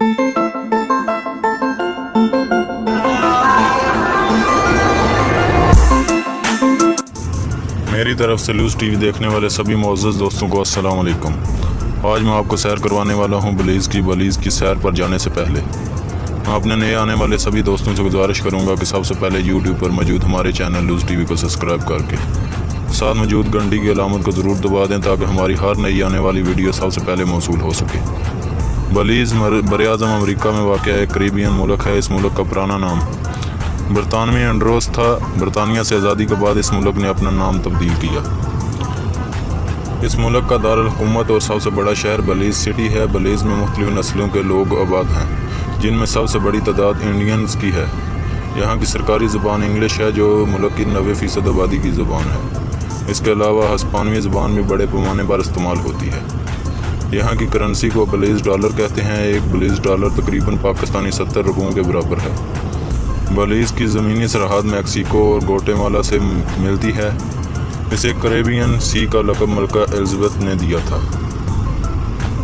मेरी तरफ से लूज़ टीवी देखने वाले सभी मुअज़्ज़ज़ दोस्तों को अस्सलाम वालेकुम। आज मैं आपको सैर करवाने वाला हूं बलीज़ की सैर पर जाने से पहले मैं अपने नए आने वाले सभी दोस्तों से गुजारिश करूंगा कि सबसे पहले यूट्यूब पर मौजूद हमारे चैनल लूज़ टीवी को सब्सक्राइब करके साथ मौजूद घंटी की अलामत को ज़रूर दबा दें ताकि हमारी हर नई आने वाली वीडियो सबसे पहले मौसूल हो सके। बलीज़ बर-ए-आज़म अमरीका में वाक़ एक करीबियन मुल्क है। इस मुल्क का पुराना नाम बरतानवी एंड्रोस था। बरतानिया से आज़ादी के बाद इस मुल्क ने अपना नाम तब्दील किया। इस मुल्क का दारुल हुकूमत और सबसे बड़ा शहर बलीज़ सिटी है। बलीज़ में मुख्तलिफ नस्लों के लोग आबाद हैं, जिनमें सबसे बड़ी तादाद इंडियंस की है। यहाँ की सरकारी ज़बान इंग्लिश है, जो मुल्क की 90% आबादी की ज़बान है। इसके अलावा हिस्पानिवी ज़बान भी बड़े पैमाने पर इस्तेमाल होती है। यहाँ की करेंसी को बलीज़ डॉलर कहते हैं। एक बलीज़ डॉलर तकरीबन पाकिस्तानी 70 रुपयों के बराबर है। बलीज़ की ज़मीनी सरहद मैक्सिको और ग्वाटेमाला से मिलती है। इसे कैरेबियन सी का लक़ब मलका एलिज़ाबेथ ने दिया था।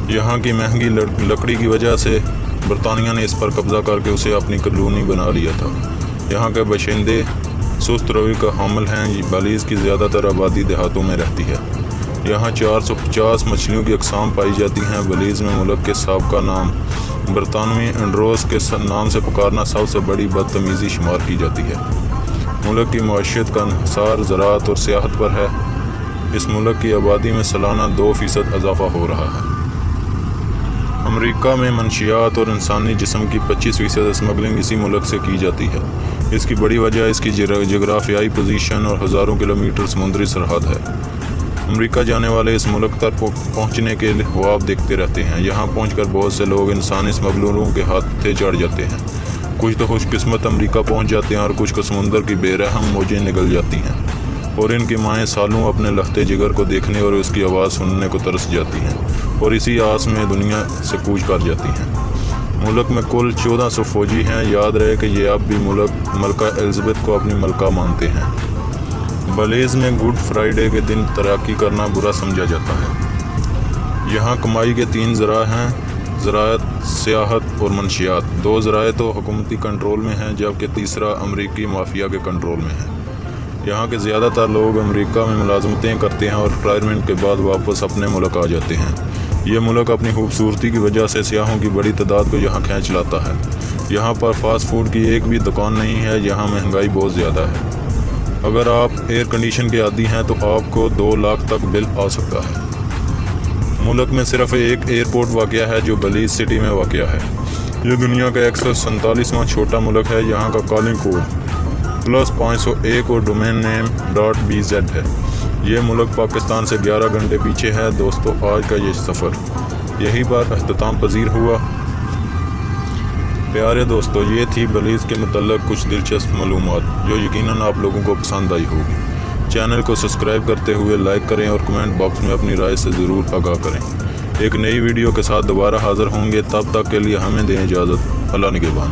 यहाँ की महंगी लकड़ी की वजह से बरतानिया ने इस पर कब्ज़ा करके उसे अपनी कॉलोनी बना लिया था। यहाँ के बाशिंदे सुस्त रवैये का हामिल हैं। बलीज़ की ज़्यादातर आबादी देहातों में रहती है। यहाँ 450 मछलियों की अक़साम पाई जाती हैं। बलीज़ में मुल्क के साबका नाम बरतानवी एंड्रोस के नाम से पुकारना सबसे बड़ी बदतमीज़ी शुमार की जाती है। मुल्क की मईशत का इंहिसार ज़राअत और सियाहत पर है। इस मुल्क की आबादी में सालाना 2% इजाफ़ा हो रहा है। अमरीका में मंशियात और इंसानी जिस्म की 25% स्मगलिंग इसी मुल्क से की जाती है। इसकी बड़ी वजह इसकी जोग्राफियाई पोजीशन और हज़ारों किलोमीटर समुद्री सरहद है। अमेरिका जाने वाले इस मुल्क तक पहुंचने के ख्वाब देखते रहते हैं। यहाँ पहुंचकर बहुत से लोग इंसानी स्मगलरों के हाथे चढ़ जाते हैं। कुछ तो खुशकिस्मत अमेरिका पहुंच जाते हैं और कुछ को समुंदर की बेरहम मौजें निगल जाती हैं और इनकी माएँ सालों अपने लहते जिगर को देखने और उसकी आवाज़ सुनने को तरस जाती हैं और इसी आस में दुनिया से कूच कर जाती हैं। मुल्क में कुल 1400 फ़ौजी हैं। याद रहे कि ये अब भी मलका एलिज़ाबेथ को अपनी मलका मानते हैं। बलीज़ में गुड फ्राइडे के दिन तैराकी करना बुरा समझा जाता है। यहाँ कमाई के 3 ज़रा हैं: ज़राअत, सियाहत और मंशियात। 2 ज़राए तो हुकूमती कंट्रोल में हैं, जबकि तीसरा अमरीकी माफिया के कंट्रोल में है। यहाँ के ज़्यादातर लोग अमेरिका में मुलाजमतें करते हैं और रिटायरमेंट के बाद वापस अपने मुल्क आ जाते हैं। ये मुल्क अपनी खूबसूरती की वजह से सियाहों की बड़ी तादाद को यहाँ खींच लाता है। यहाँ पर फास्ट फूड की एक भी दुकान नहीं है। यहाँ महंगाई बहुत ज़्यादा है। अगर आप एयर कंडीशन के आदी हैं तो आपको 2 लाख तक बिल आ सकता है। मुल्क में सिर्फ एक एयरपोर्ट वाक़या है जो बलीज़ सिटी में वाक़या है। ये दुनिया का 147वां छोटा मुल्क है। यहाँ का कॉलिंग कोड +501 और डोमेन नेम .bz है। ये मुल्क पाकिस्तान से 11 घंटे पीछे है। दोस्तों, आज का ये सफ़र यहीं पर अख्ताम पजीर हुआ। प्यारे दोस्तों, ये थी बलीज़ के मुतल्लिक़ कुछ दिलचस्प मालूमात जो यकीनन आप लोगों को पसंद आई होगी। चैनल को सब्सक्राइब करते हुए लाइक करें और कमेंट बॉक्स में अपनी राय से ज़रूर आगाह करें। एक नई वीडियो के साथ दोबारा हाज़िर होंगे। तब तक के लिए हमें दें इजाज़त। अल्लाह निगहबान।